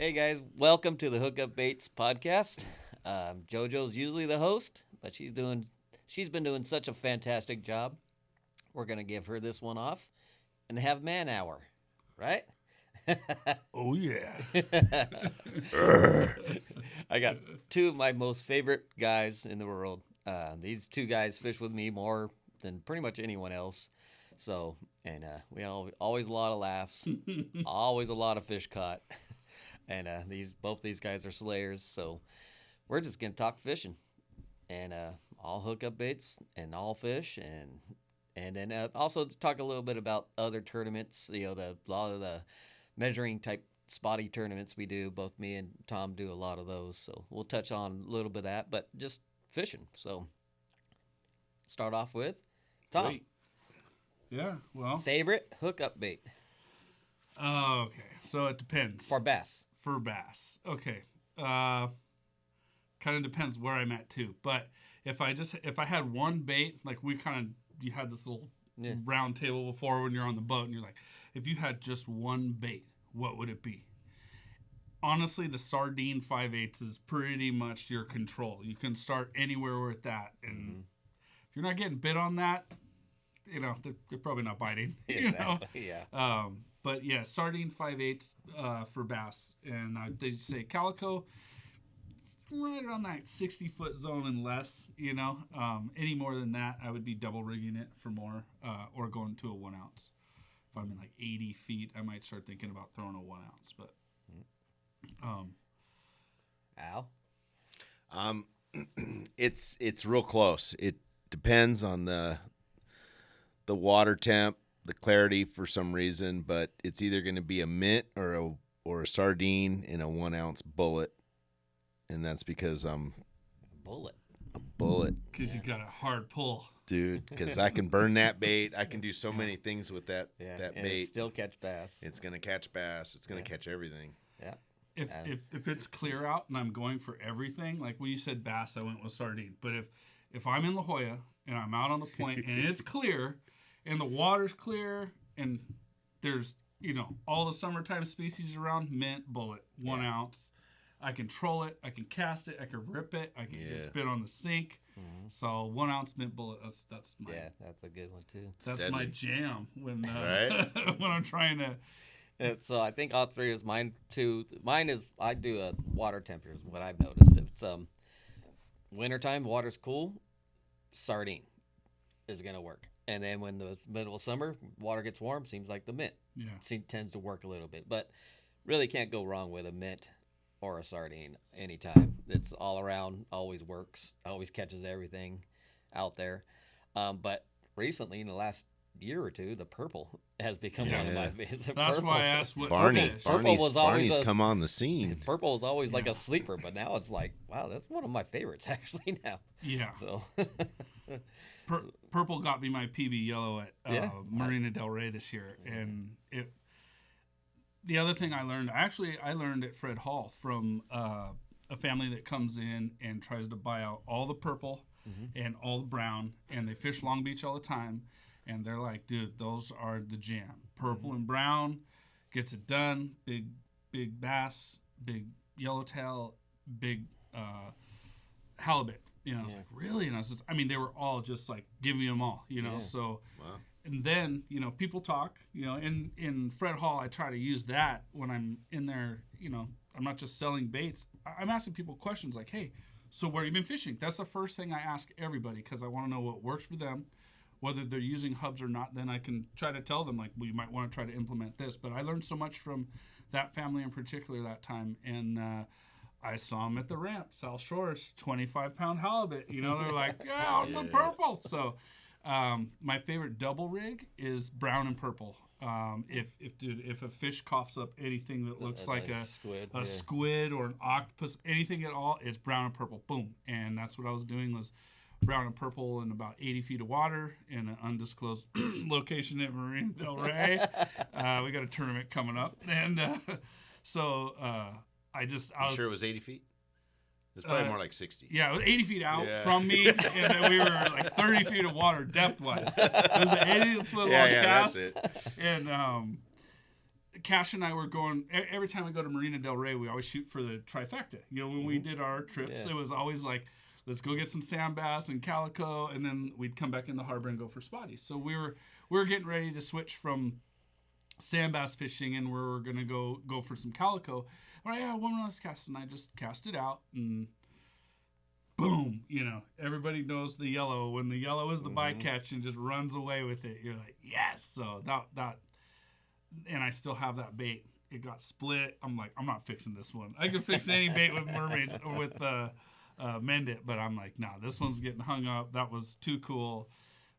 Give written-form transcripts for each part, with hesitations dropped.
Hey guys, welcome to the Hookup Baits podcast. Jojo's usually the host, but she's been doing such a fantastic job. We're gonna give her this one off and have man hour, right? Oh yeah. I got two of my most favorite guys in the world. These two guys fish with me more than pretty much anyone else. So, and we always a lot of laughs, always a lot of fish caught. And both these guys are slayers, so we're just gonna talk fishing, and all hookup baits and all fish, and then also talk a little bit about other tournaments. A lot of the measuring type spotty tournaments we do. Both me and Tom do a lot of those, so we'll touch on a little bit of that, but just fishing. So start off with Tom. Sweet. Yeah. Well. Favorite hookup bait? Okay. So it depends. For bass. For bass. Okay. Kind of depends where I'm at too. But if I had one bait, like you had this little round table before when you're on the boat, and you're like, if you had just one bait, what would it be? Honestly, the sardine 5/8 is pretty much your control. You can start anywhere with that, and if you're not getting bit on that, they're probably not biting. Exactly. Yeah. But yeah, sardine 5/8 for bass, and they say calico right around that 60-foot zone and less. Any more than that, I would be double rigging it for more, or going to a 1 ounce. If I'm in like 80 feet, I might start thinking about throwing a 1 ounce. But Al, it's real close. It depends on the water temp, the clarity for some reason, but it's either going to be a mint or a sardine in a 1 ounce bullet, and that's because I'm a bullet. Because you got a hard pull, dude. Because I can burn that bait. I can do so many things with that bait. Still catch bass. It's gonna catch bass. It's gonna catch everything. Yeah. If it's clear out and I'm going for everything, like when you said bass, I went with sardine. But if I'm in La Jolla and I'm out on the point and it's clear and the water's clear and there's all the summertime species around, mint, bullet, 1 ounce. I can troll it, I can cast it, I can rip it, I can get spit on the sink. Mm-hmm. So 1 ounce mint bullet, that's my that's a good one too. That's my jam when when I'm trying to. And so I think all three is mine too. Mine is I do a water temperature is what I've noticed. If it's wintertime, water's cool, sardine is gonna work. And then when the middle of summer, water gets warm, seems like the mint tends to work a little bit. But really can't go wrong with a mint or a sardine anytime. It's all around, always works, always catches everything out there. But recently, in the last year or two, the purple has become one of my favorites. That's why I asked what Barney's come on the scene. Purple was always like a sleeper, but now it's like, wow, that's one of my favorites actually now. Yeah. So purple got me my PB yellow at Marina Del Rey this year, and the other thing I learned at Fred Hall from a family that comes in and tries to buy out all the purple and all the brown, and they fish Long Beach all the time, and they're like, dude, those are the jam. Purple and brown gets it done. Big bass, big yellowtail, big halibut. I was like, really? And I was just, they were all just like, give me them all, so. Wow. And then, people talk, in Fred Hall, I try to use that when I'm in there, I'm not just selling baits. I'm asking people questions like, hey, so where have you been fishing? That's the first thing I ask everybody because I want to know what works for them, whether they're using hubs or not. Then I can try to tell them, like, well, you might want to try to implement this. But I learned so much from that family in particular that time. And I saw them at the ramp, South Shores, 25-pound halibut. They're like, yeah, the purple. So my favorite double rig is brown and purple. If a fish coughs up anything that looks like a squid or an octopus, anything at all, it's brown and purple. Boom. And that's what I was doing was brown and purple in about 80 feet of water in an undisclosed location at Marina Del Rey. We got a tournament coming up. And I was sure it was 80 feet? It's probably more like 60. Yeah, it was 80 feet out from me, and then we were like 30 feet of water depth-wise. It was an 80-foot long cast. That's it. And Cash and I were going, every time we go to Marina Del Rey, we always shoot for the trifecta. You know, when we did our trips, it was always like, let's go get some sand bass and calico, and then we'd come back in the harbor and go for spotties. So we were getting ready to switch from sand bass fishing, and we're going to go for some calico. All right, yeah, one last cast, and I just cast it out, and boom, you know, everybody knows the yellow. When the yellow is the bycatch and just runs away with it, you're like, yes. So that, and I still have that bait. It got split. I'm like, I'm not fixing this one. I can fix any bait with mermaids or with mend it, but I'm like, nah, this one's getting hung up. That was too cool.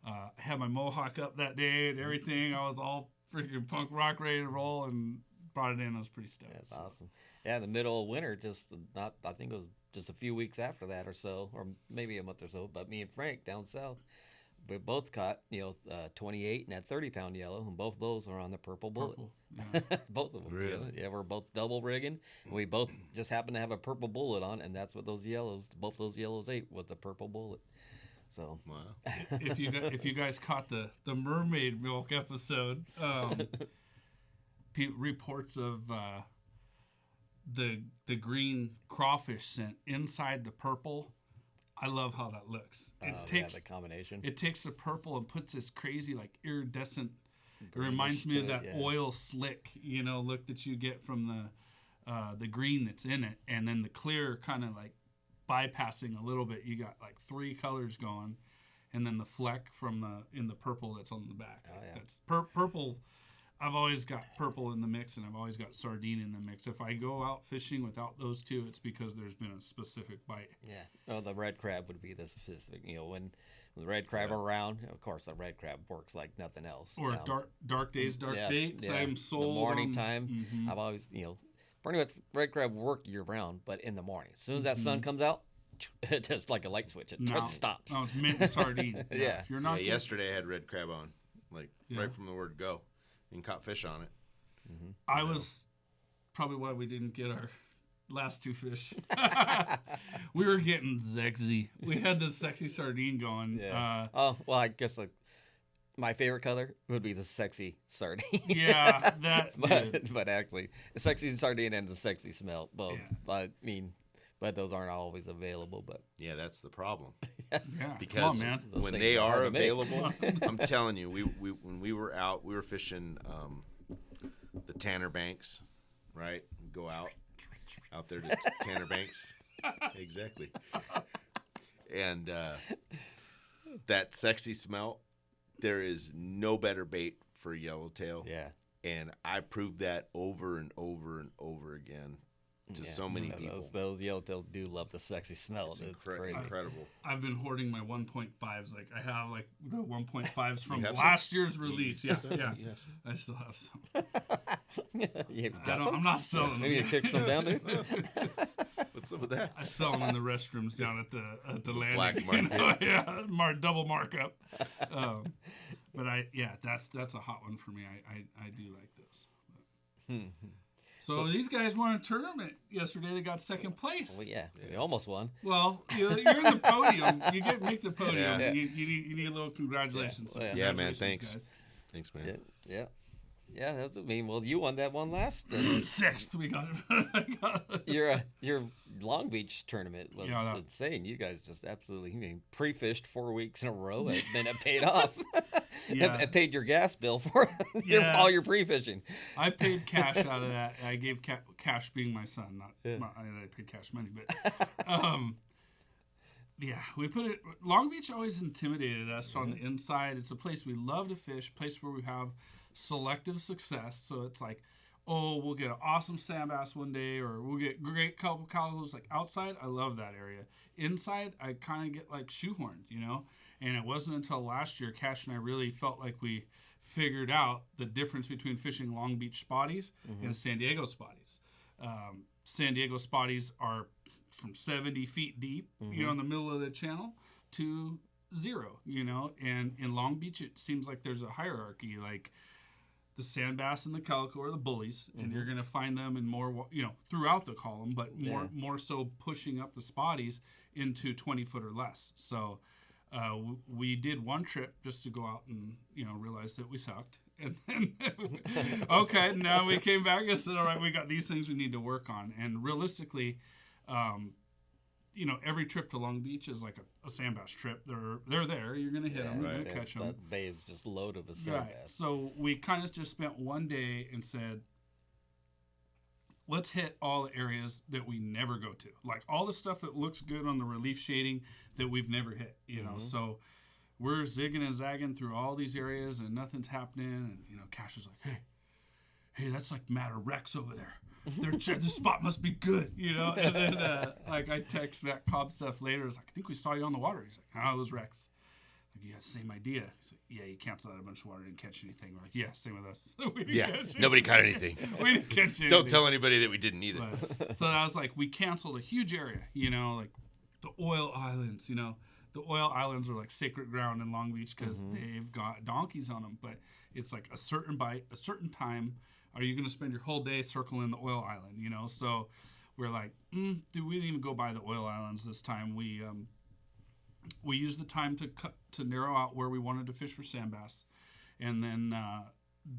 I had my mohawk up that day and everything. I was all freaking punk rock ready to roll and brought it in. I was pretty stoked. That's awesome. Yeah, in the middle of winter, I think it was just a few weeks after that or so, or maybe a month or so, but me and Frank down south, we both caught, 28 and that 30-pound yellow, and both those are on the purple bullet. Yeah. Both of them. Really? Yeah, we're both double rigging. And we both just happened to have a purple bullet on, and that's what both those yellows ate, was the purple bullet. So Wow. If you guys caught the mermaid milk episode, reports of the green crawfish scent inside the purple. I love how that looks. The combination. It takes the purple and puts this crazy like iridescent. It reminds me of that oil slick, look that you get from the green that's in it, and then the clear kind of like bypassing a little bit. You got like 3 colors going, and then the fleck in the purple that's on the back. Oh, yeah. That's purple. I've always got purple in the mix, and I've always got sardine in the mix. If I go out fishing without those two, it's because there's been a specific bite. Yeah. Oh, the red crab would be the specific. When the red crab are around, of course, the red crab works like nothing else. Or dark days, dark baits. I'm sold. The morning time, I've always, pretty much red crab work year round, but in the morning. As soon as that sun comes out, it's just like a light switch. It stops. Oh, it's mint and sardine. Yeah. If you're not Yesterday I had red crab on, right from the word go, and caught fish on it. I was probably why we didn't get our last 2 fish. We were getting sexy. We had this sexy sardine going. Yeah. I guess my favorite color would be the sexy sardine. Yeah, but actually, the sexy sardine and the sexy smell both. Yeah. But those aren't always available. But yeah, that's the problem. Yeah, because come on, man. When they are available, I'm telling you, we when we were out, we were fishing the Tanner Banks, right? We go out there to Tanner Banks, exactly, and that sexy smell. There is no better bait for yellowtail. Yeah, and I proved that over and over and over again to so many people. Those yellowtail do love the sexy smell. It's great. Incredible. I've been hoarding my 1.5s. Like I have like the 1.5s from last year's release. Yeah, yeah. Yes. I still have some. I'm not selling them. Maybe you kick some down, dude. What's up with that? I sell them in the restrooms down at the landing. Black market. Yeah, double markup. But that's a hot one for me. I do like those. So these guys won a tournament yesterday. They got second place. Well, yeah, we almost won. Well, you're in the podium. You make the podium. Yeah. You need a little congratulations. Yeah, so yeah man. Thanks. Guys. Thanks, man. Yeah. Yeah, that's. Well, you won that one last. 6th, we got it. Your Long Beach tournament was insane. You guys just absolutely pre-fished 4 weeks in a row, and then it paid off. It paid your gas bill for all your pre-fishing. I paid cash out of that. I gave cash, being my son, not I paid cash money, but we put it. Long Beach always intimidated us on the inside. It's a place we love to fish, place where we have selective success. So it's like, we'll get an awesome sand bass one day, or we'll get great couple calicos. Like outside, I love that area. Inside, I kind of get like shoehorned, And it wasn't until last year, Cash and I really felt like we figured out the difference between fishing Long Beach spotties and San Diego spotties. San Diego spotties are from 70 feet deep, in the middle of the channel, to 0, And in Long Beach, it seems like there's a hierarchy, like the sand bass and the calico are the bullies, and you're going to find them in more, throughout the column, but more so pushing up the spotties into 20 foot or less. So we did one trip just to go out and, realize that we sucked. And then, okay, now we came back and said, all right, we got these things we need to work on. And realistically, every trip to Long Beach is like a sand bass trip. They're there. You're going to hit them. You're going to catch them. That bay is just loaded with sand bass. So we kind of just spent one day and said, let's hit all the areas that we never go to. Like all the stuff that looks good on the relief shading that we've never hit, So we're zigging and zagging through all these areas and nothing's happening. And, Cash is like, hey, that's like Matter Rex over there. This spot must be good, And then, I text back Cobb stuff later. I was like, I think we saw you on the water. He's like, oh, it was Rex. Like, you got the same idea. He's like, yeah, you canceled out a bunch of water, didn't catch anything. We're like, yeah, same with us. Nobody caught anything. We didn't catch anything. Don't tell anybody that we didn't either. So I was like, we canceled a huge area, like the oil islands, The oil islands are like sacred ground in Long Beach because they've got donkeys on them. But it's like a certain bite, a certain time. Are you going to spend your whole day circling the oil island, So we're like, we didn't even go by the oil islands this time. We used the time to narrow out where we wanted to fish for sand bass. And then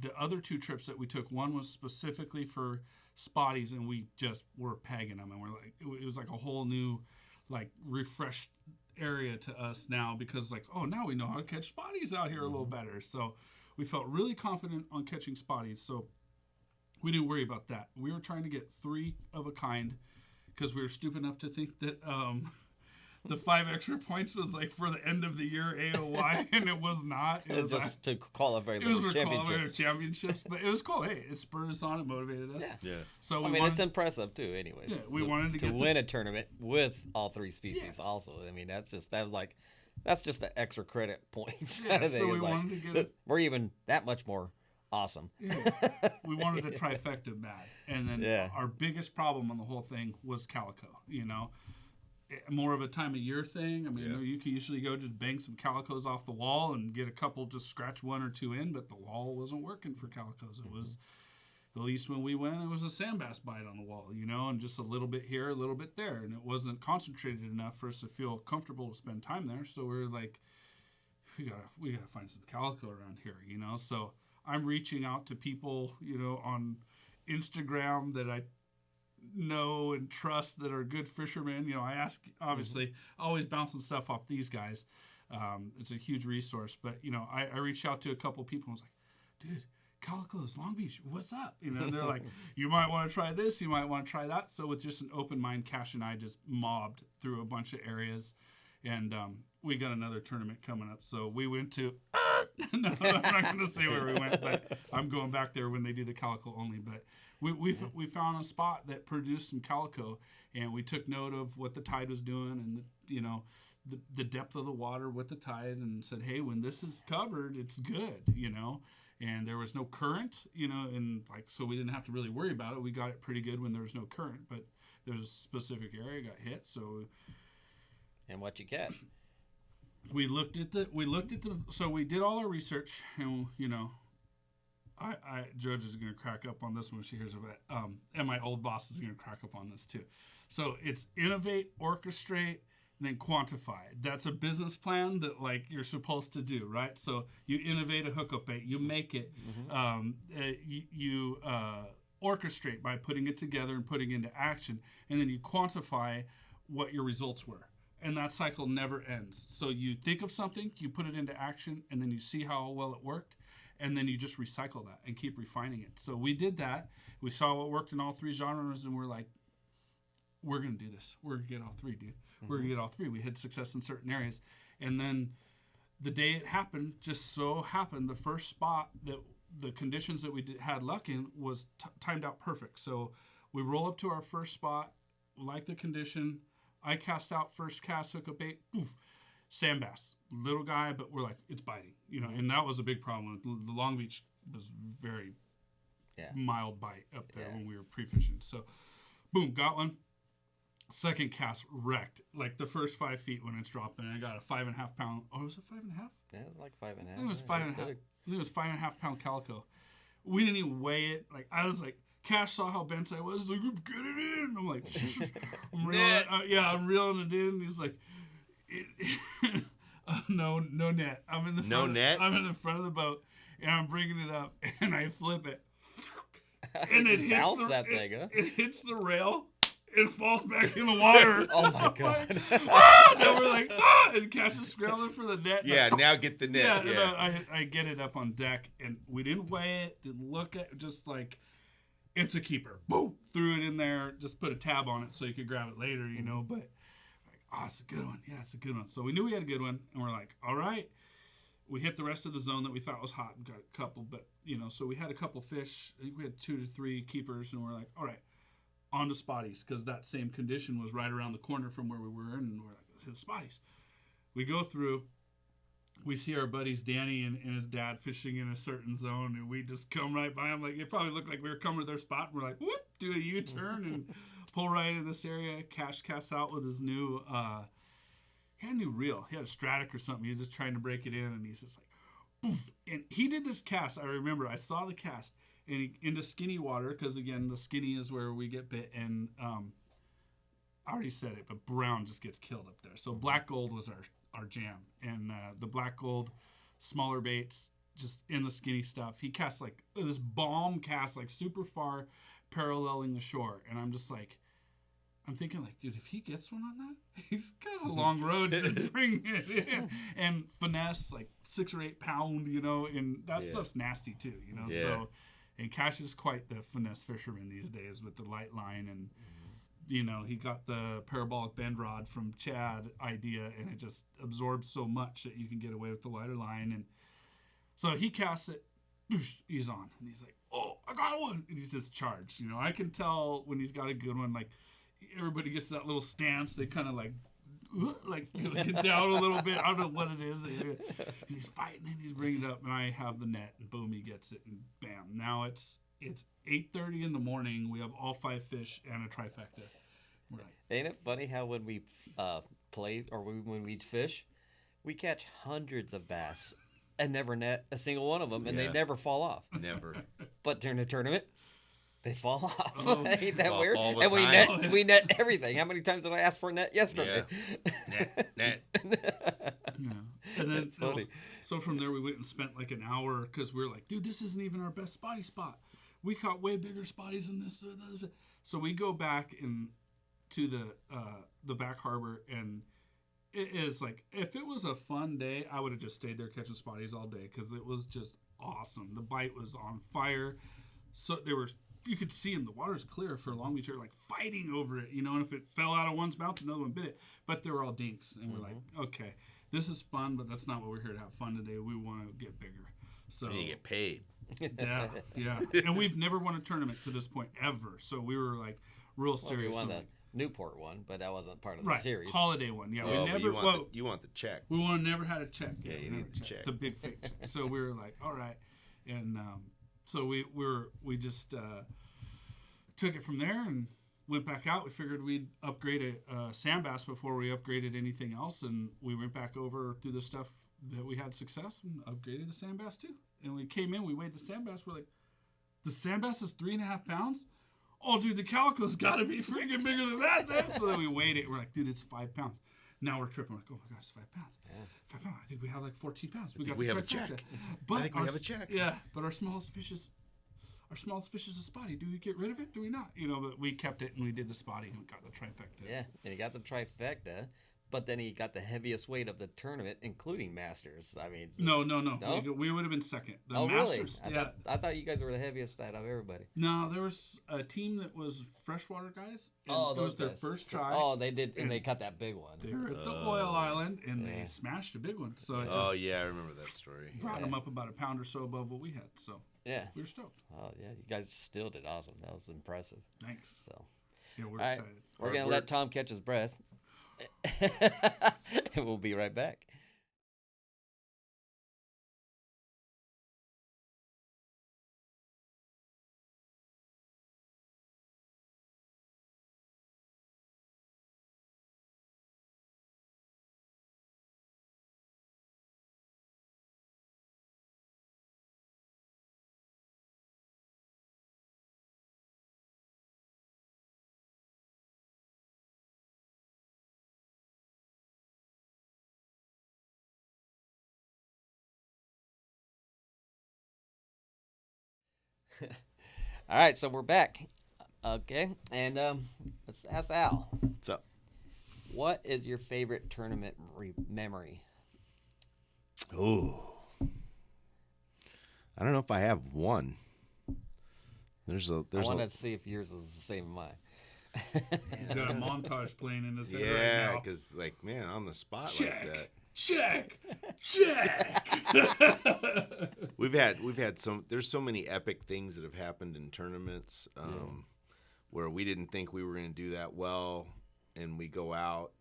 the other two trips that we took, one was specifically for spotties, and we just were pegging them. And we're like, it was like a whole new, like, refreshed area to us now because, like, oh, now we know how to catch spotties out here a little better. So we felt really confident on catching spotties. So we didn't worry about that. We were trying to get 3 of a kind because we were stupid enough to think that the 5 extra points was like for the end of the year AOY, and it was not. It was just to qualify the championships. But it was cool. Hey, it spurred us on. It motivated us. Yeah. So it's impressive too. Anyways, yeah, we wanted to win a tournament with all 3 species. Yeah. Also, I mean, that's just the extra credit points. Yeah. Kind of so we wanted to get we're even that much more awesome. Yeah. We wanted a trifecta bad, and then our biggest problem on the whole thing was calico. More of a time of year thing. I mean, you can usually go just bang some calicos off the wall and get a couple, just scratch 1 or 2 in, but the wall wasn't working for calicos. It was, at least when we went, it was a sand bass bite on the wall, and just a little bit here, a little bit there, and it wasn't concentrated enough for us to feel comfortable to spend time there. So we were like, we gotta find some calico around here, So I'm reaching out to people, on Instagram that I know and trust that are good fishermen. I ask, obviously, always bouncing stuff off these guys. It's a huge resource. But, I reached out to a couple people and was like, dude, Calico's, Long Beach, what's up? They're like, you might want to try this, you might want to try that. So with just an open mind, Cash and I just mobbed through a bunch of areas. And we got another tournament coming up. So we went to, no, I'm not going to say where we went, but I'm going back there when they do the calico only. But we found a spot that produced some calico, and we took note of what the tide was doing and, the depth of the water with the tide, and said, hey, when this is covered, it's good, And there was no current, and so we didn't have to really worry about it. We got it pretty good when there was no current, but there's a specific area got hit, so... And what you catch? We looked at so we did all our research, and Judge is going to crack up on this when she hears of it, and my old boss is going to crack up on this too. So it's innovate, orchestrate, and then quantify. That's a business plan that you're supposed to do, right? So you innovate a hookup bait, you make it, you orchestrate by putting it together and putting it into action, and then you quantify what your results were. And that cycle never ends. So you think of something, you put it into action, and then you see how well it worked, and then you just recycle that and keep refining it. So we did that. We saw what worked in all 3 genres, and we're like, we're going to do this. We're going to get all 3, dude. We're going to get all 3. We had success in certain areas. And then the day it happened, just so happened, the first spot that the conditions that we had luck in was timed out perfect. So we roll up to our first spot, like the condition. I cast out first cast, hookup bait, poof, sand bass. Little guy, but we're like, it's biting. And that was a big problem. The Long Beach was very mild bite up there when we were pre-fishing. So, boom, got one. Second cast wrecked. Like the first 5 feet when it's dropping, I got a 5.5 pound. Oh, was it 5.5? Yeah, it was like 5.5. I think it was 5.5. I think it was 5.5 pound calico. We didn't even weigh it. I was like, Cash saw how bent I was. He's like, get it in. I'm like, I'm reeling, I'm reeling it in. He's like, no net. I'm in the front. No net. I'm in the front of the boat, and I'm bringing it up, and I flip it, and it hits that thing, huh? it hits the rail. It falls back in the water. Oh my God! And we're like, and Cash is scrambling for the net. Yeah, now get the net. Yeah, and I get it up on deck, and we didn't weigh it, didn't look at it, just like, it's a keeper. Boom! Threw it in there, just put a tab on it so you could grab it later, you know. But like, it's a good one. Yeah, it's a good one. So we knew we had a good one, and we're like, all right. We hit the rest of the zone that we thought was hot and got a couple, but you know, so we had a couple fish. I think we had 2 to 3 keepers, and we're like, all right. On to spotties, because that same condition was right around the corner from where we were, and we're like, let's hit the spotties. We go through, we see our buddies Danny and his dad fishing in a certain zone, and we just come right by them. Like, it probably looked like we were coming to their spot, and we're like, whoop, do a U-turn and pull right into this area. Cash casts out with his new, he had a new reel. He had a Stratic or something. He was just trying to break it in, and he's just like, poof. And he did this cast. I remember, I saw the cast. And into skinny water, because again, the skinny is where we get bit. And I already said it, but brown just gets killed up there. So black gold was our jam. And the black gold, smaller baits, just in the skinny stuff. He casts like this bomb cast, like super far, paralleling the shore. And I'm just like, I'm thinking like, dude, if he gets one on that, he's got a long road to bring it in. And finesse, like 6 or 8 pound, you know, and that stuff's nasty too, you know. So. And Cash is quite the finesse fisherman these days with the light line. And, you know, he got the parabolic bend rod from Chad idea, and it just absorbs so much that you can get away with the lighter line. And so he casts it, he's on. And he's like, oh, I got one. And he's just charged. You know, I can tell when he's got a good one, like, everybody gets that little stance. They kind of like get down a little bit. I don't know what it is. And he's fighting and he's bringing it up, and I have the net, and boom, he gets it, and bam. Now it's 8:30 in the morning. We have all 5 fish and a trifecta. We're like, ain't it funny how when we play or when we fish, we catch hundreds of bass and never net a single one of them, and they never fall off. Never. But during the tournament, they fall off. Oh, Ain't that weird? all the And time. we net everything. How many times did I ask for a net yesterday? Net. yeah. And then That's funny. So from there we went and spent like an hour, because we were like, dude, this isn't even our best spotty spot. We caught way bigger spotties than this. So we go back to the back harbor, and it is like, if it was a fun day, I would have just stayed there catching spotties all day, because it was just awesome. The bite was on fire. So you could see them. The water's clear for Long Beach. They're like fighting over it, you know. And if it fell out of one's mouth, another one bit it. But they were all dinks, and we're like, okay, this is fun, but that's not what we're here to have fun today. We want to get bigger. So You get paid. yeah. And we've never won a tournament to this point ever. So we were like real serious. We won so the Newport one, but that wasn't part of the right, series. holiday one. Yeah, Oh, we but never. you want the check. We never had a check. Yeah, you need the check. The big fake check. So we were like, all right, and so we just took it from there and went back out. We figured we'd upgrade a sand bass before we upgraded anything else, and we went back over through the stuff that we had success and upgraded the sand bass too. And we came in, we weighed the sand bass. We're like, the sand bass is 3.5 pounds. Oh, dude, the calico's got to be freaking bigger than that. Then. So then we weighed it. We're like, dude, it's 5 pounds. Now we're tripping. We're like, oh my gosh, it's 5 pounds. Yeah. 5 pounds. I think we have like 14 pounds. We have a check. But I think we have a check. Yeah, but our smallest fish is a spotty. Do we get rid of it? Do we not? You know, but we kept it and we did the spotty and we got the trifecta. Yeah, and he got the trifecta, but then he got the heaviest weight of the tournament, including Masters. I mean, No? No? We would have been second. The oh, Masters, really? I thought you guys were the heaviest out of everybody. No, there was a team that was freshwater guys. And Oh, it was their guys. first try. Oh, they did, and they cut that big one. They were at the oil island and Yeah. they smashed a big one. So it Oh just yeah, I remember that story. brought them up about a pound or so above what we had. So Yeah. we were stoked. Oh, yeah, you guys still did awesome. That was impressive. Thanks. So, Yeah, we're all right, excited. we're gonna let Tom catch his breath, and we'll be right back. All right, so we're back. Okay, and let's ask Al. What's up? What is your favorite tournament memory? Ooh. I don't know if I have one. I wanted to see if yours was the same as mine. He's got a montage playing in his head right Yeah, now. because like, man, on the spot Check. like that. Check. We've had some. There's so many epic things that have happened in tournaments where we didn't think we were going to do that well, and we go out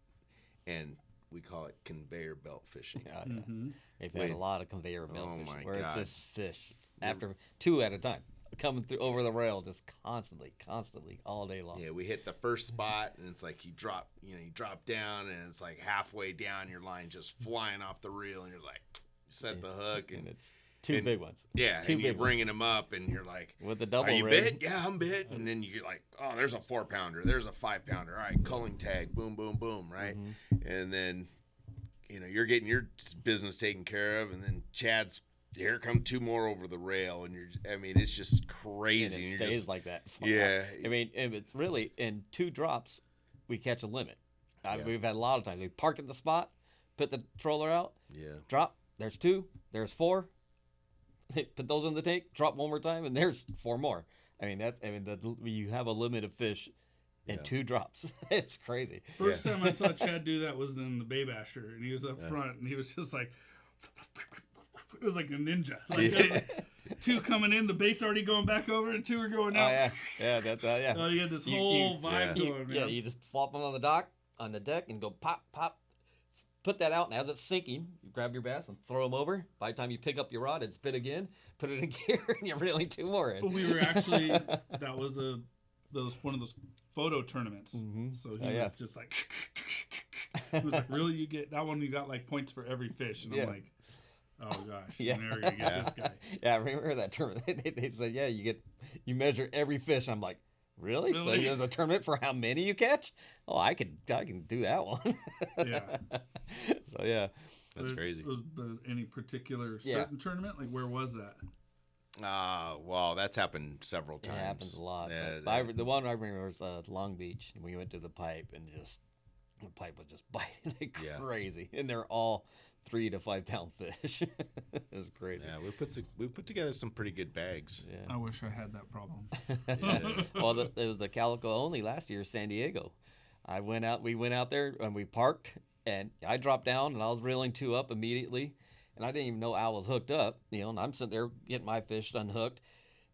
and we call it conveyor belt fishing. Yeah, Mm-hmm. They've had a lot of conveyor belt Oh, fishing my where God. it's just fish after two at a time coming through over the rail, just constantly, all day long. Yeah, we hit the first spot, and it's like you drop down, and it's like halfway down, your line just flying off the reel, and you're like, you set the hook, And and it's two big ones. yeah, two and you're big ones. bringing them up, and you're like, With the double are you rig. bit? Yeah, I'm bit. And then you're like, oh, there's a 4-pounder, there's a 5-pounder. All right, culling tag, boom, boom, boom, right? Mm-hmm. And then, you're getting your business taken care of, and then Chad's. Here come two more over the rail, and it's just crazy. And it You're stays just, like that. Yeah. I mean, and it's really in 2 drops, we catch a limit. Yeah. We've had a lot of times. We park at the spot, put the troller out, yeah. drop. There's 2. There's 4. Put those in the tank. Drop one more time, and there's 4 more. You have a limit of fish in 2 drops. It's crazy. First time I saw Chad do that was in the Bay Basher, and he was up front, and he was just like, it was like a ninja. Like, there was like 2 coming in, the bait's already going back over, and 2 are going Oh out. yeah, yeah. Oh, you had this You- whole you- vibe You, going, man. yeah, you just flop them on the deck, and go pop, pop. Put that out, and as it's sinking, you grab your bass and throw them over. By the time you pick up your rod, it's spit again. Put it in gear, and you're reeling 2 more in. We were actually, that was one of those photo tournaments. Mhm. So he Oh, yeah. was just like, he was like, really, you get that one? You got like points for every fish, and Yeah. I'm like, oh gosh, Yeah. I'm never gonna get this guy. Yeah, I remember that tournament. They said, yeah, you measure every fish. I'm like, really? So Really? there's a tournament for how many you catch? Oh, I can do that one. Yeah. So yeah. That's crazy. Was any particular Yeah. certain tournament? Like, where was that? Well, that's happened several It times. happens a lot. Yeah, But the one I remember was Long Beach. And we went to the pipe, and the pipe was just biting like Yeah. crazy. And they're all 3 to 5 pound fish. It was crazy. Yeah, we put together some pretty good bags. Yeah. I wish I had that problem. Yeah. Well, it was the Calico only last year, San Diego. We went out there and we parked, and I dropped down and I was reeling 2 up immediately, and I didn't even know Al was hooked up, and I'm sitting there getting my fish unhooked,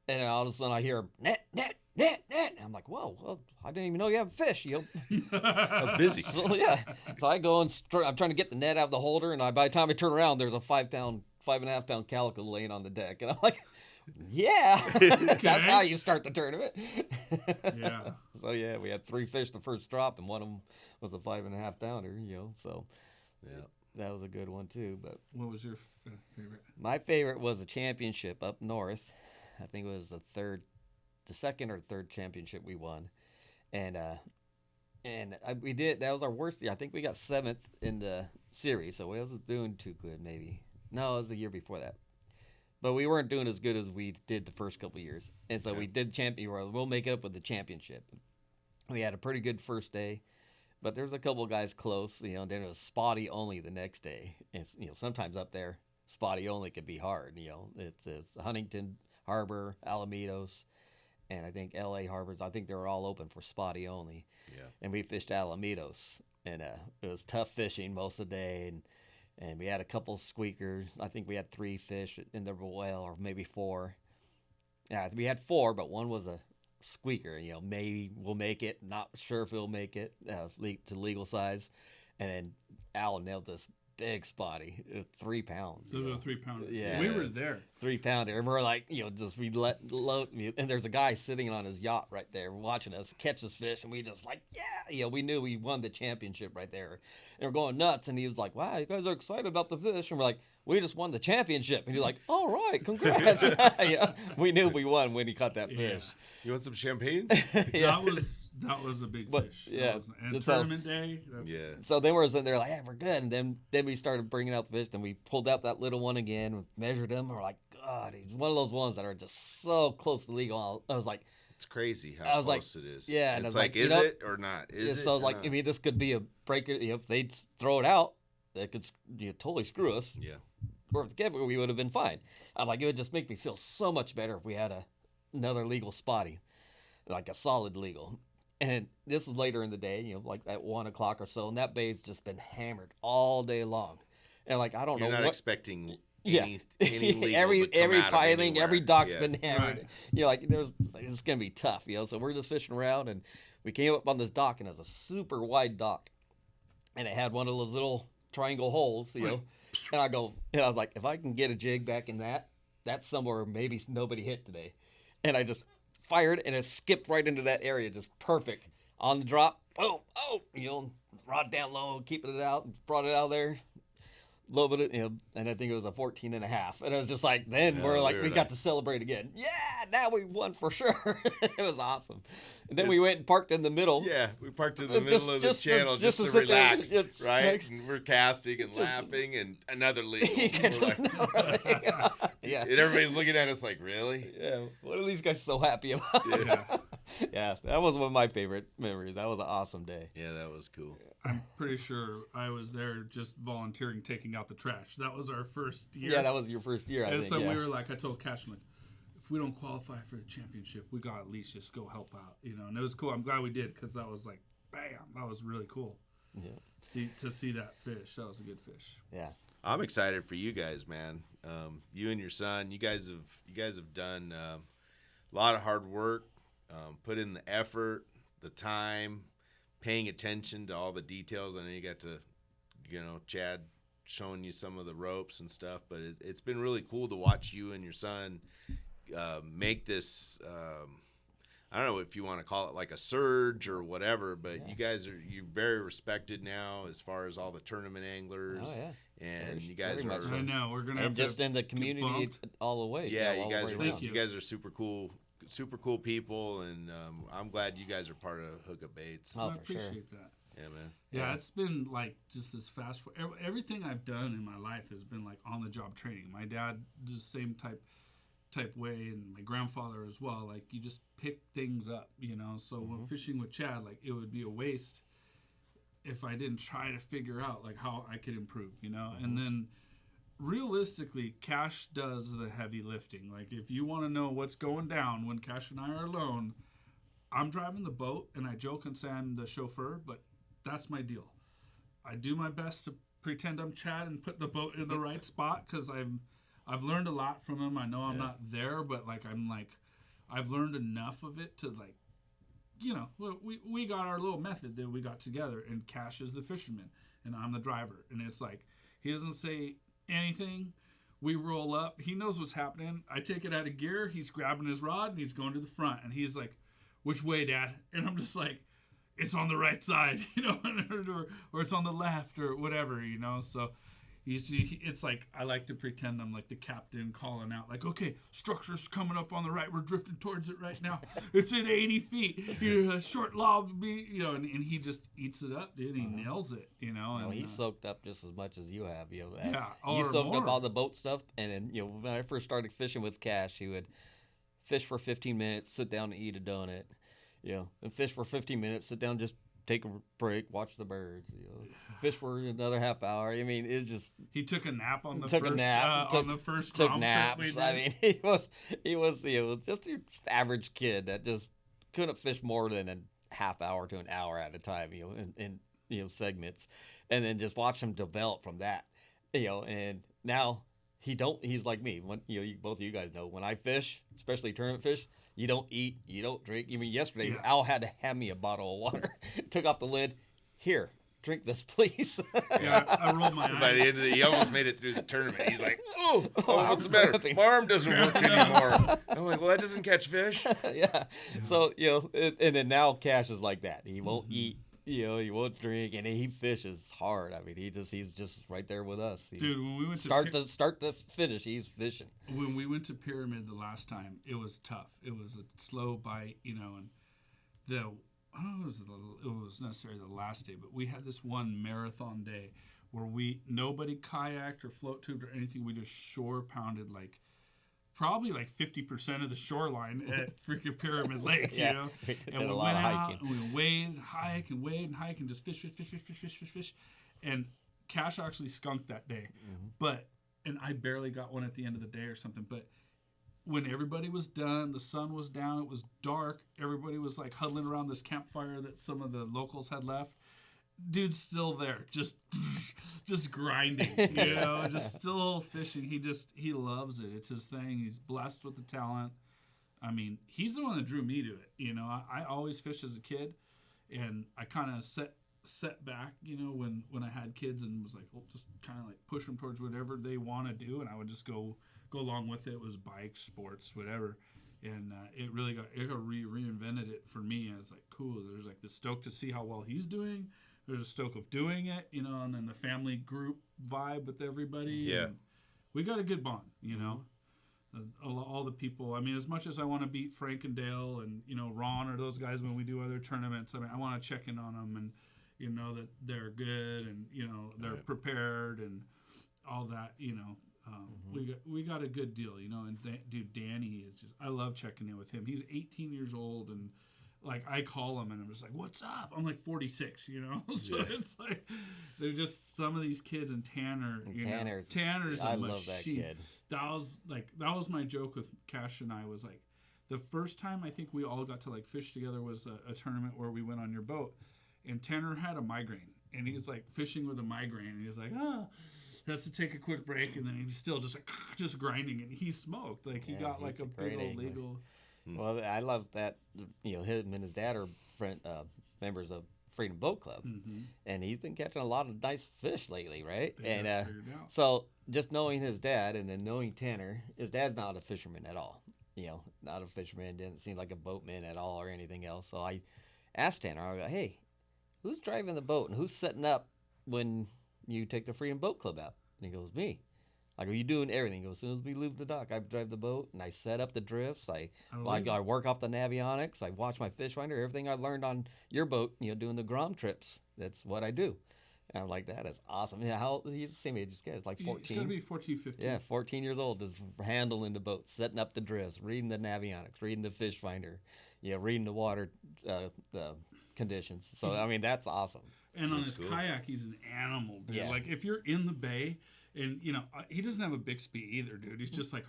and all of a sudden I hear net, net, net, net. And I'm like, whoa, well, I didn't even know you have a fish, I was busy. So yeah, so I go and I'm trying to get the net out of the holder, and by the time I turn around, there's a 5.5 pound calico laying on the deck, and I'm like, yeah, that's how you start the tournament. Yeah. So yeah, we had 3 fish the first drop, and one of them was a 5.5 pounder. So Yeah. that was a good one too. But What was your favorite? my favorite was the championship up north. I think it was the second or third championship we won, and we did. That was our worst year. I think we got 7th in the series, so we wasn't doing too good. Maybe no, it was the year before that. But we weren't doing as good as we did the first couple of years, and so we did We'll make it up with the championship. We had a pretty good first day, but there's a couple of guys close. Then it was spotty only the next day. It's sometimes up there spotty only could be hard. It's Huntington Harbor, Alamitos, and I think L.A. Harbors. I think they were all open for spotty only. Yeah. And we fished Alamitos, and it was tough fishing most of the day, and we had a couple squeakers. I think we had 3 fish in the well, or maybe 4. Yeah, we had 4, but one was a squeaker. Maybe we'll make it. Not sure if we'll make it to legal size. And then Al nailed this big spotty, 3 pounds. Those are 3 pounders. Yeah. We were there. 3 pounder, and we're like, we let load, and there's a guy sitting on his yacht right there watching us catch this fish, and we just like, yeah, we knew we won the championship right there, and we're going nuts, and he was like, wow, you guys are excited about the fish, and we're like, we just won the championship, and he's like, all right, congrats. Yeah, we knew we won when he caught that fish. You want some champagne? Yeah. That was a big But, fish. yeah. And So- tournament day. That's, Yeah. So then we're sitting there like, yeah, we're good. And then we started bringing out the fish. Then we pulled out that little one again, measured him. We're like, God, he's one of those ones that are just so close to legal. I was like, It's crazy how I was close like, it is. yeah, and I It's was like, like, is it or not? Is it? so or like, not? I mean, this could be a breaker. If they'd throw it out, that could totally screw us. Yeah. Or if they kept it, we would have been fine. I'm like, it would just make me feel so much better if we had another legal spotty, like a solid legal. And this is later in the day, like at 1 o'clock or so, and that bay's just been hammered all day long. And like, I don't You're know not what. expecting Yeah, any legal every to come out of piling, anywhere. every dock's Yeah. been hammered. Right. Like it's gonna be tough. So we're just fishing around, and we came up on this dock, and it was a super wide dock, and it had one of those little triangle holes. Right. And I was like, if I can get a jig back in that's somewhere maybe nobody hit today. And I just fired, and it skipped right into that area, just perfect on the drop. Boom, rod down low, keeping it out, brought it out of there. Little bit of, and I think it was a 14 and a half. And it was just like, then Yeah, we're like, we were we got to celebrate again. Yeah, now we won for sure. It was awesome. And then we went and parked in the middle. Yeah, we parked in the middle of the just channel just just to to sit there, relax, it's right? like- And we're casting and laughing, and another legal. You We're can like, yeah. and everybody's looking at us like, really? Yeah. What are these guys so happy about? Yeah. Yeah, that was one of my favorite memories. That was an awesome day. Yeah, that was cool. I'm pretty sure I was there just volunteering, taking out the trash. That was our first year. Yeah, that was your first year, I And think. so yeah. we were like, I told Cashman, if we don't qualify for the championship, we got to at least just go help out, And it was cool. I'm glad we did, because that was like, bam, that was really cool. Yeah. To see that fish, that was a good fish. Yeah. I'm excited for you guys, man. You and your son, you guys have done a lot of hard work, put in the effort, the time, paying attention to all the details. I know you got to, Chad showing you some of the ropes and stuff, but it's been really cool to watch you and your son make this. I don't know if you want to call it like a surge or whatever, but you're very respected now as far as all the tournament anglers. Oh, yeah. And Very- you guys very much are. so. I know we're gonna have And just to in the get community bumped. all the way. Yeah, all you guys the way are. around. Thank You guys are super cool people, and I'm glad you guys are part of Hookup Baits. Oh, I for sure. appreciate that. Yeah, man. Yeah, it's been like just this fast. Everything I've done in my life has been like on the job training. My dad did the same type way, and my grandfather as well. Like you just pick things up, So when fishing with Chad, like it would be a waste if I didn't try to figure out like how I could improve, And then realistically, Cash does the heavy lifting. Like if you want to know what's going down when Cash and I are alone, I'm driving the boat, and I joke and say I'm the chauffeur, but that's my deal. I do my best to pretend I'm Chad and put the boat in the right spot, because I've learned a lot from him. I know I'm not there, but I've learned enough of it to we got our little method that we got together, and Cash is the fisherman and I'm the driver, and it's like he doesn't say anything. We roll up. He knows what's happening. I take it out of gear. He's grabbing his rod and he's going to the front, and he's like, "Which way, Dad?" And I'm just like, "It's on the right side," or it's on the left or whatever, So it's like I like to pretend I'm like the captain calling out, like, "Okay, structure's coming up on the right. We're drifting towards it right now. It's at 80 feet. A short lob, and he just eats it up, dude. He nails it, Oh, And, he soaked up just as much as you have. You or soaked up more. all the boat stuff, and then when I first started fishing with Cash, he would fish for 15 minutes, sit down and eat a donut, and fish for 15 minutes, sit down, just take a break, watch the birds, fish for another half hour. I mean, it just He took a nap on the took first a nap, on the first took prom naps. trip we I did. mean, he was just your average kid that just couldn't fish more than a half hour to an hour at a time, in segments, and then just watch him develop from that, and now he's like me. When both of you guys know, when I fish, especially tournament fish, you don't eat, you don't drink. I mean, yesterday Al had to hand me a bottle of water, took off the lid, here, drink this, please. Yeah, I rolled my By the eyes. end of he almost made it through the tournament. He's like, "Oh, I'm what's the matter? cramping." My arm doesn't work anymore." I'm like, "Well, that doesn't catch fish." Yeah. So and then now Cash is like that. He won't eat. He won't drink, and he fishes hard. I mean, he's just right there with us. Dude, when we went start to finish, he's fishing. when we went to Pyramid the last time, it was tough. It was a slow bite, and I don't know if it was necessarily the last day, but we had this one marathon day where nobody kayaked or float tubed or anything. We just shore pounded like probably like 50% of the shoreline at freaking Pyramid Lake, Yeah. you know. We did And a we lot went of out hiking. and we wade, hike, and just fish. And Cash actually skunked that day, and I barely got one at the end of the day or something. But when everybody was done, the sun was down, it was dark, everybody was like huddling around this campfire that some of the locals had left. Dude's still there, just grinding, you know, just still fishing. He loves it. It's his thing. He's blessed with the talent. I mean, he's the one that drew me to it. You know, I always fished as a kid, and I kind of set back, you know, when I had kids, and was like, well, just kind of like push them towards whatever they want to do, and I would just go along with it. It was bikes, sports, whatever. And it really reinvented it for me. I was like, cool. There's like the stoke to see how well he's doing. There's a stoke of doing it, you know, and then the family group vibe with everybody. Yeah. And we got a good bond, you know. All the people. I mean, as much as I want to beat Frank and Dale and, you know, Ron or those guys when we do other tournaments, I mean, I want to check in on them and, you know, that they're good and, you know, they're prepared and all that, you know. We got a good deal, you know. And dude, Danny is just, I love checking in with him. He's 18 years old, and like I call him and I'm just like, what's up? I'm like 46, you know. So it's like they're just some of these kids. And Tanner, Tanner's I a love that machine. kid. That was my joke with Cash and I, was like, the first time I think we all got to like fish together was a tournament where we went on your boat, and Tanner had a migraine, and he's like fishing with a migraine, and he's like, has to take a quick break, and then he's still just like just grinding, and he smoked like he got like a big old legal. Well, I love that, you know, him and his dad are members of Freedom Boat Club, and he's been catching a lot of nice fish lately, right? And so just knowing his dad and then knowing Tanner, his dad's not a fisherman at all, you know, not a fisherman, didn't seem like a boatman at all or anything else. So I asked Tanner, I go, hey, who's driving the boat and who's setting up when you take the Freedom Boat Club out? And he goes, me. I go, you doing everything? He goes, as soon as we leave the dock, I drive the boat and I set up the drifts. I work off the navionics. I watch my fish finder. Everything I learned on your boat, you know, doing the Grom trips. That's what I do. And I'm like, that is awesome. Yeah, how he's the same age as Kez, like 14. He's got to be 14, 15. Yeah, 14 years old, just handling the boat, setting up the drifts, reading the navionics, reading the fish finder, you know, reading the water the conditions. So, I mean, that's awesome. And on his kayak, he's an animal, dude. Yeah. Like, if you're in the bay, and, you know, he doesn't have a big speed either, dude. He's just like,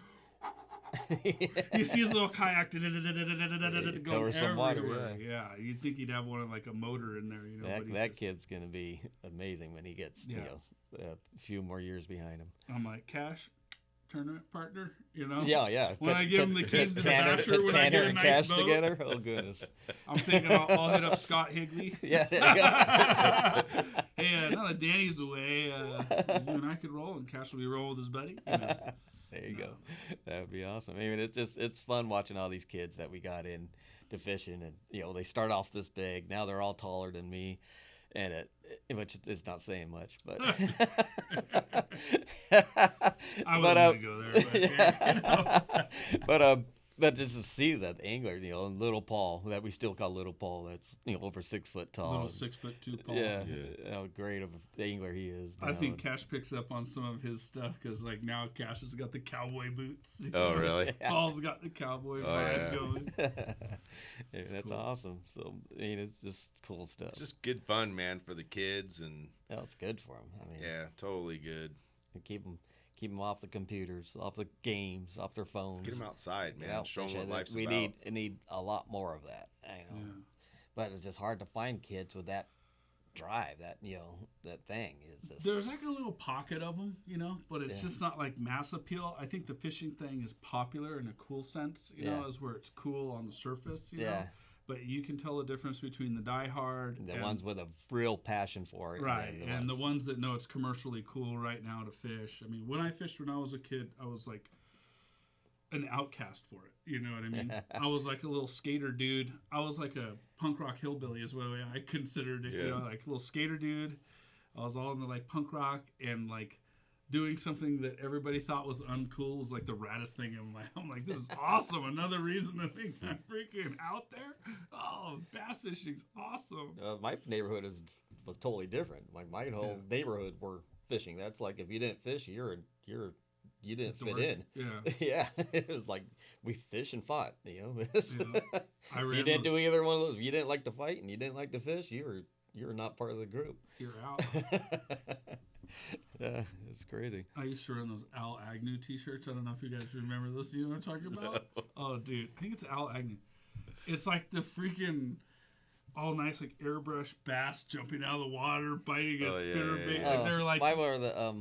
you see his little kayak going some water, everywhere. Yeah, you'd think he'd have one of like a motor in there, you know. That kid's gonna be amazing when he gets, you know, a few more years behind him. I'm like, Cash, tournament partner, you know. Yeah. When I give him the keys to the Basher, when I get a nice Cash boat together. Oh goodness. I'm thinking I'll hit up Scott Higley. Yeah, there you go. Hey, now that Danny's away, you and I could roll, and Cash will be rolling with his buddy. You know. There you go. That would be awesome. I mean, it's fun watching all these kids that we got in to fishing, and you know, they start off this big. Now they're all taller than me, and which is not saying much, but I wouldn't go there. But, yeah, you know. But just to see that angler, you know, Little Paul, that we still call Little Paul, that's, you know, over 6 foot tall. Little 6'2" Paul. Yeah, how great of an angler he is. I think Cash picks up on some of his stuff because, like, now Cash has got the cowboy boots. Oh, really? Paul's got the cowboy vibe going. Yeah, that's cool. Awesome. So, I mean, it's just cool stuff. It's just good fun, man, for the kids, and it's good for them. I mean, yeah, totally good. And keep them off the computers, off the games, off their phones. Get them outside, man. Show them what life's about. We need a lot more of that. I know. Yeah. But it's just hard to find kids with that drive, that, you know, that thing. There's like a little pocket of them, you know, but it's just not like mass appeal. I think the fishing thing is popular in a cool sense, you know, is where it's cool on the surface, you know. But you can tell the difference between the diehard, the ones with a real passion for it, right? And the ones that know it's commercially cool right now to fish. I mean, when I fished when I was a kid, I was like an outcast for it. You know what I mean? I was like a little skater dude. I was like a punk rock hillbilly, is what I considered it. You know, like a little skater dude. I was all into like punk rock and like doing something that everybody thought was uncool was like the raddest thing in life. I'm like, this is awesome. Another reason to think I'm freaking out there. Oh, bass fishing's awesome. My neighborhood was totally different. Like my whole neighborhood were fishing. That's like if you didn't fish, you're you didn't fit Dork. in. Yeah. Yeah, it was like we fish and fought. If I you ran didn't those- do either one of those, if you didn't like to fight and you didn't like to fish, you were not part of the group. You're out. Yeah, it's crazy. I used to run those Al Agnew T-shirts. I don't know if you guys remember those. Do you know what I'm talking about? No. Oh, dude, I think it's Al Agnew. It's like the freaking all nice like airbrush bass jumping out of the water, biting a Oh, yeah, spinner yeah, bait. yeah. Like they're like, mine were the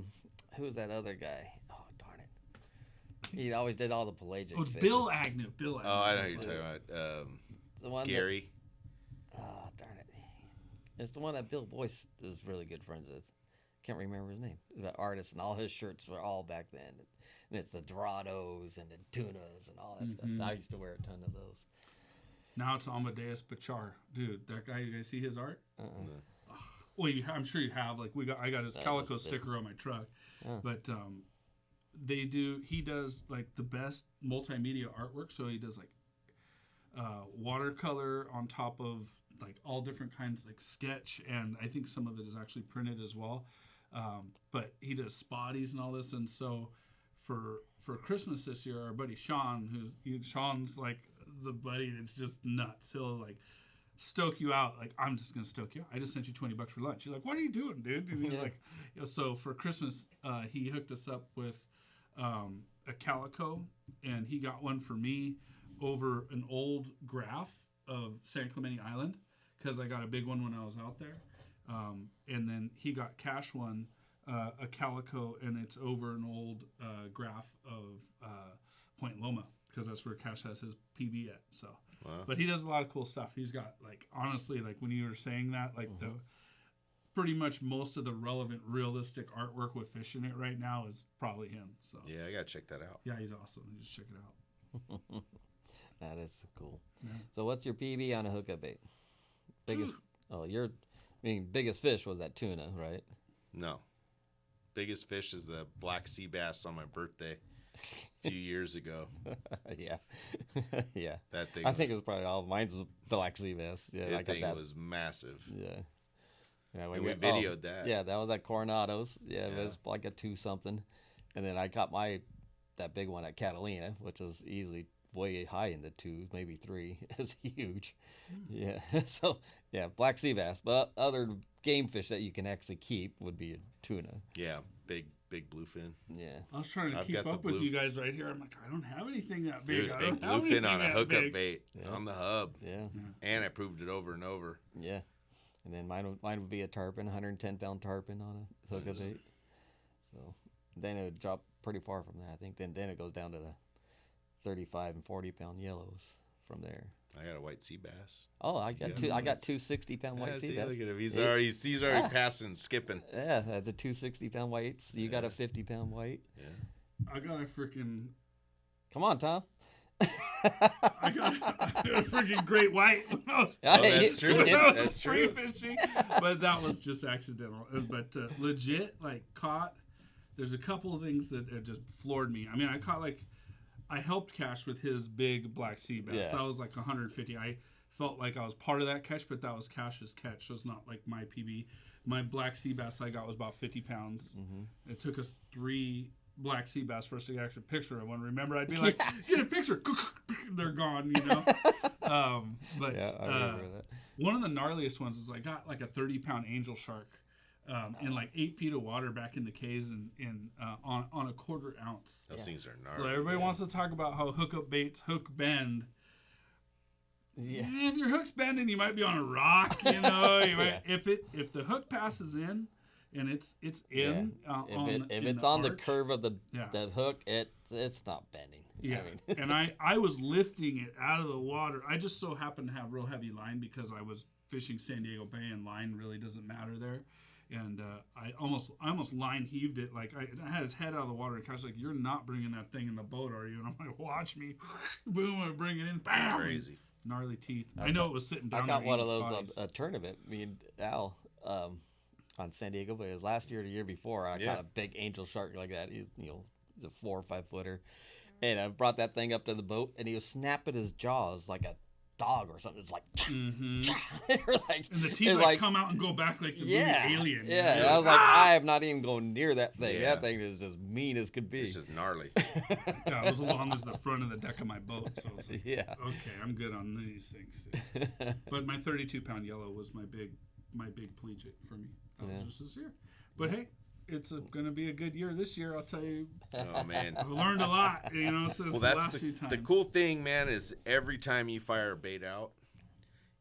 who's that other guy? Oh darn it! He always did all the pelagic. oh, it's fishing. Bill Agnew. Bill Agnew. Oh, I know who you're talking about. The one Gary. That, oh darn it! It's the one that Bill Boyce was really good friends with. Can't remember his name. The artist, and all his shirts were all back then. And it's the Dorados and the tunas and all that stuff. I used to wear a ton of those. Now it's Amadeus Bachar, dude. That guy, you guys see his art? Uh-uh. Well, I'm sure you have. Like I got his That calico was sticker on my truck, Oh. but he does like the best multimedia artwork. So he does like watercolor on top of like all different kinds like sketch, and I think some of it is actually printed as well. But he does spotties and all this, and so for Christmas this year, our buddy Sean, Sean's like the buddy that's just nuts. He'll like stoke you out. Like, I'm just gonna stoke you. I just sent you $20 for lunch. You're like, what are you doing, dude? And he's Yeah. like, so for Christmas, he hooked us up with a calico, and he got one for me over an old graph of San Clemente Island because I got a big one when I was out there. And then he got Cash one, a calico, and it's over an old graph of Point Loma because that's where Cash has his PB at. So, Wow. but he does a lot of cool stuff. He's got like honestly, like when you were saying that, like the pretty much most of the relevant, realistic artwork with fish in it right now is probably him. So Yeah, I gotta check that out. yeah, he's awesome. You just check it out. That is cool. Yeah. So what's your PB on a hookup bait? Biggest biggest fish was that tuna, right? No. Biggest fish is the black sea bass on my birthday a few years ago. Yeah. Yeah. That thing I think it was probably all mine's was black sea bass. Yeah, I that got thing that. was massive. Yeah. Yeah, And we videoed that. Yeah, that was at Coronado's. Yeah, it Yeah. was like a 2 something. And then I caught that big one at Catalina, which was easily way high in the 2s, maybe 3. It's huge. Yeah. So, yeah, black sea bass. But other game fish that you can actually keep would be a tuna. Yeah, big bluefin. Yeah. I was trying to I've keep got the up with blue- you guys right here. I'm like, I don't have anything that big. Dude, I big don't have bluefin anything on a that hookup big. bait Yeah. on the hub. Yeah. And I proved it over and over. Yeah. And then mine would be a tarpon, 110-pound tarpon on a hookup bait. So then it would drop pretty far from that, I think. Then it goes down to the 35 and 40-pound yellows from there. I got a white sea bass. Oh, I got Yeah. two 60-pound white Yeah, sea see, bass. look at him. He's Yeah. already passing and skipping. Yeah, the 2 60-pound whites. You got a Yeah. 50-pound white. Yeah. I got a freaking. Come on, Tom. I got a freaking great white when I was Oh, Hey, that's you true. did. That's true. free fishing, but that was just accidental. But legit, like caught. There's a couple of things that just floored me. I mean, I helped Cash with his big black sea bass. Yeah. That was like 150. I felt like I was part of that catch, but that was Cash's catch, so it's not like my PB. My black sea bass I got was about 50 pounds. Mm-hmm. It took us 3 black sea bass for us to get a picture of one. Remember, I'd be like, get a picture. They're gone, you know. But Yeah, I remember that. one of the gnarliest ones is I got like a 30-pound angel shark in like 8 feet of water back in the caves and on a 1/4 ounce. Those Yeah. things are So gnarly. everybody wants to talk about how hookup baits hook bend. Yeah. If your hook's bending, you might be on a rock. You know, you might, Yeah. if the hook passes in and it's in If in it's the on the arch, curve of the Yeah. that hook, it's not bending. Yeah, I mean, and I was lifting it out of the water. I just so happened to have real heavy line because I was fishing San Diego Bay, and line really doesn't matter there. And I almost line heaved it. Like I had his head out of the water. And Cash like, "You're not bringing that thing in the boat, are you?" And I'm like, "Watch me!" Boom! I bring it in. Bam! Crazy. Gnarly teeth. I know it was sitting down. I got there one of eating those spotties. a tournament. Me and Al on San Diego Bay. It was last year or the year before. I Yeah. caught a big angel shark like that. He's a 4 or 5 footer, and I brought that thing up to the boat, and he was snapping his jaws like a dog or something. It's like, like and the teeth it's like come out and go back like the movie Alien. Yeah, You're I was like, "Ah!" I am not even going near that thing. Yeah. That thing is as mean as could be. It's just gnarly. Yeah, it was as long as the front of the deck of my boat. So I was like, Yeah. okay, I'm good on these things. But my 32-pound yellow was my big plegic for me. That was just this year. But hey, it's going to be a good year this year. I'll tell you. Oh man. I've learned a lot, since Well, the that's last few times. the cool thing, man, is every time you fire a bait out,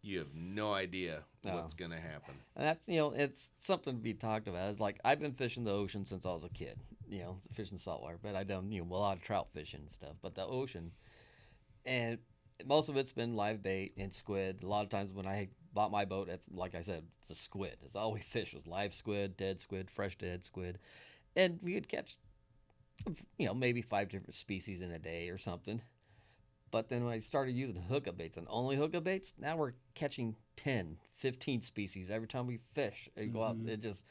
you have no idea what's going to happen. And that's, it's something to be talked about. It's like, I've been fishing the ocean since I was a kid, fishing saltwater, but I've done, a lot of trout fishing and stuff. But the ocean, and most of it's been live bait and squid. A lot of times when I bought my boat, it's, like I said, it's a squid. It's all we fish was live squid, dead squid, fresh dead squid. And we would catch, maybe 5 different species in a day or something. But then when I started using hookup baits and only hookup baits, now we're catching 10, 15 species every time we fish. You go out, it's just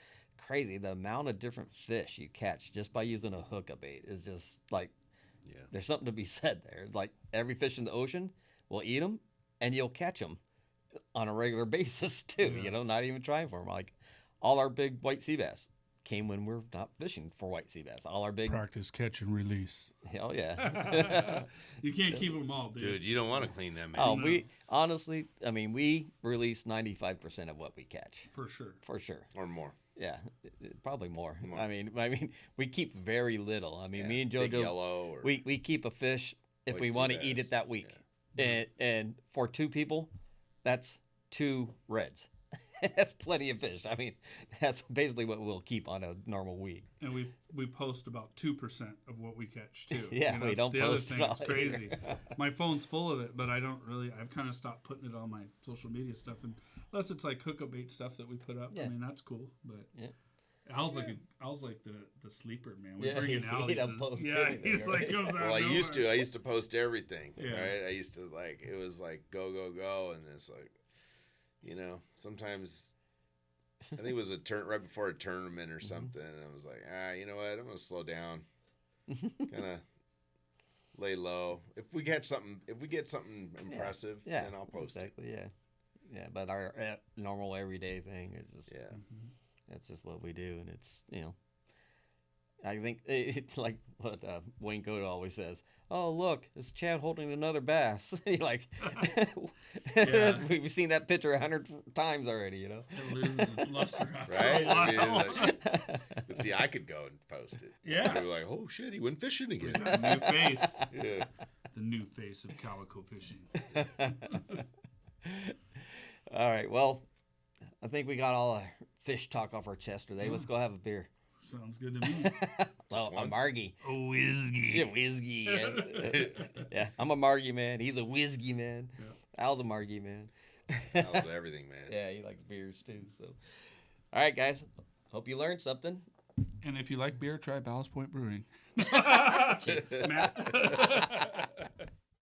crazy. The amount of different fish you catch just by using a hookup bait is just like, there's something to be said there. Like every fish in the ocean will eat them, and you'll catch them on a regular basis too. Not even trying for them. Like all our big white sea bass came when we're not fishing for white sea bass. All our big practice, catch, and release. Hell yeah. You can't keep them all, dude. You don't want to clean them. Oh, we honestly, we release 95% of what we catch. For sure. Or more. Yeah, probably more. I mean, we keep very little. Me and Jojo, yellow or we keep a fish if we want to eat it that week. Yeah. And for 2 people, that's 2 reds. That's plenty of fish. That's basically what we'll keep on a normal week. And we post about 2% of what we catch too. Yeah, we don't post the it other all thing. It's crazy. My phone's full of it, but I've kind of stopped putting it on my social media stuff, and unless it's like hookup bait stuff that we put up. Yeah. That's cool. But yeah. Al's like the sleeper, man. We Yeah, bring in Al. he don't post anything, he's like goes out. Well, I used to post everything. Yeah. Right. I used to it was like go, and it's like, sometimes I think it was right before a tournament or something, and I was like, you know what? I'm gonna slow down, kind of lay low. If we get something impressive, then I'll post it. Yeah. But our normal everyday thing is just that's just what we do, and it's I think it's like what Wayne Coda always says. Oh, look, it's Chad holding another bass. We've seen that picture 100 times already, It loses its luster after Right? a while. But see, I could go and post it. Yeah. They were like, oh shit, he went fishing again. New face. Yeah. The new face of calico fishing. All right, well, I think we got all our fish talk off our chest today. Let's go have a beer. Sounds good to me. Well, a margie. A whiskey. Yeah, whiskey. Yeah, I'm a margie man. He's a whiskey man. Yeah. Al's a margie man. Al's everything, man. Yeah, he likes beers too. So, all right, guys. Hope you learned something. And if you like beer, try Ballast Point Brewing. Matt.